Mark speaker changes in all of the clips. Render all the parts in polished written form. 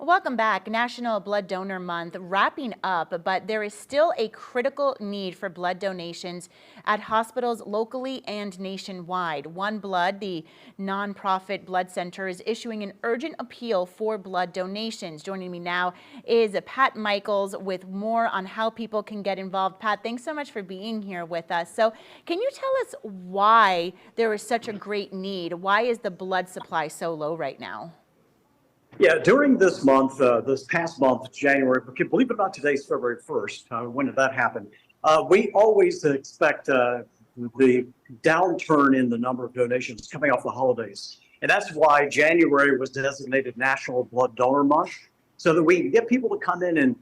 Speaker 1: Welcome back. National Blood Donor Month wrapping up, but there is still a critical need for blood donations at hospitals locally and nationwide. One Blood, the nonprofit blood center, is issuing an urgent appeal for blood donations. Joining me now is Pat Michaels with more on how people can get involved. Pat, thanks so much for being here with us. So can you tell us why there is such a great need? Why is the blood supply so low right now?
Speaker 2: Yeah, during this month, this past month, January, believe it or not, today's February 1st. When did that happen? We always expect the downturn in the number of donations coming off the holidays. And that's why January was designated National Blood Donor Month, so that we can get people to come in and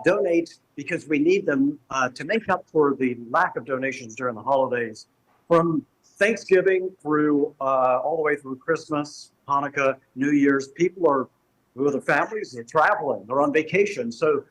Speaker 2: donate because we need them to make up for the lack of donations during the holidays. From Thanksgiving through all the way through Christmas, Hanukkah, New Year's, people are with their families, they're traveling, they're on vacation. So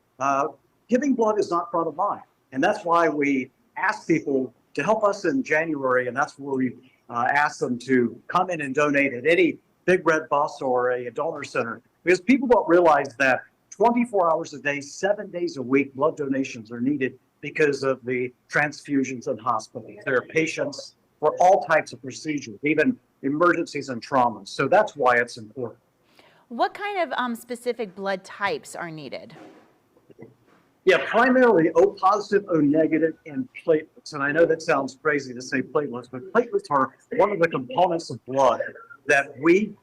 Speaker 2: giving blood is not front of mind. And that's why we ask people to help us in January. And that's where we ask them to come in and donate at any Big Red Bus or a donor center. Because people don't realize that 24 hours a day, 7 days a week, blood donations are needed because of the transfusions in hospitals. There are patients for all types of procedures, even emergencies and traumas. So that's why it's important.
Speaker 1: What kind of specific blood types are needed?
Speaker 2: Yeah, primarily O positive, O negative, and platelets. And I know that sounds crazy to say platelets, but platelets are one of the components of blood that we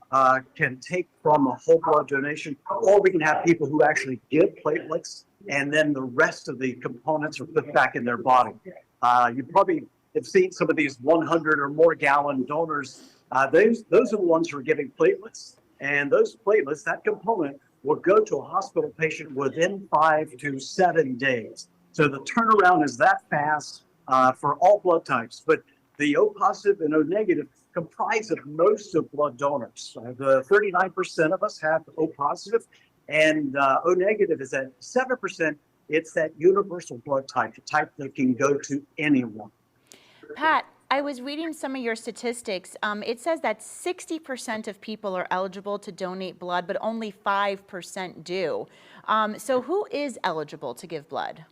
Speaker 2: can take from a whole blood donation, or we can have people who actually give platelets, and then the rest of the components are put back in their body. You probably have seen some of these 100 or more gallon donors. Those are the ones who are giving platelets, and those platelets, that component, will go to a hospital patient within 5 to 7 days. So the turnaround is that fast for all blood types. But the O positive and O negative comprise of most of blood donors. The 39% of us have O positive, and O negative is at 7%. It's that universal blood type, the type that can go to anyone.
Speaker 1: Pat, I was reading some of your statistics. It says that 60% of people are eligible to donate blood, but only 5% do. So who is eligible to give blood?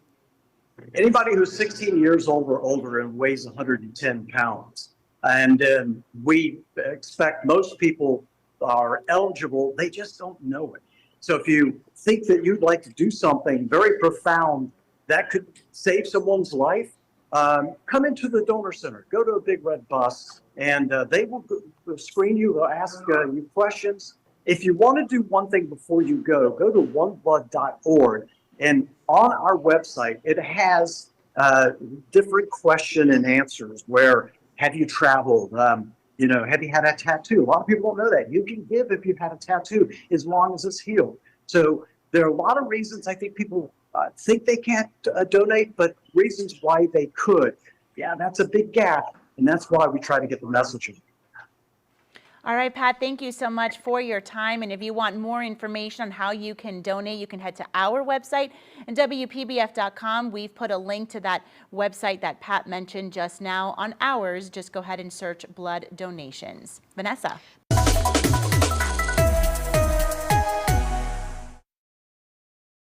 Speaker 2: Anybody who's 16 years old or older and weighs 110 pounds. And we expect most people are eligible, they just don't know it. So if you think that you'd like to do something very profound that could save someone's life, come into the donor center, go to a Big Red Bus, and they will screen you, they'll ask you questions. If you want to do one thing before you go to oneblood.org, and on our website, it has different question and answers where, have you traveled? Have you had a tattoo? A lot of people don't know that. You can give if you've had a tattoo as long as it's healed. So there are a lot of reasons I think people think they can't donate, but reasons why they could. Yeah, that's a big gap, and that's why we try to get the messaging.
Speaker 1: All right, Pat, thank you so much for your time. And if you want more information on how you can donate, you can head to our website and WPBF.com. We've put a link to that website that Pat mentioned just now on ours. Just go ahead and search blood donations. Vanessa.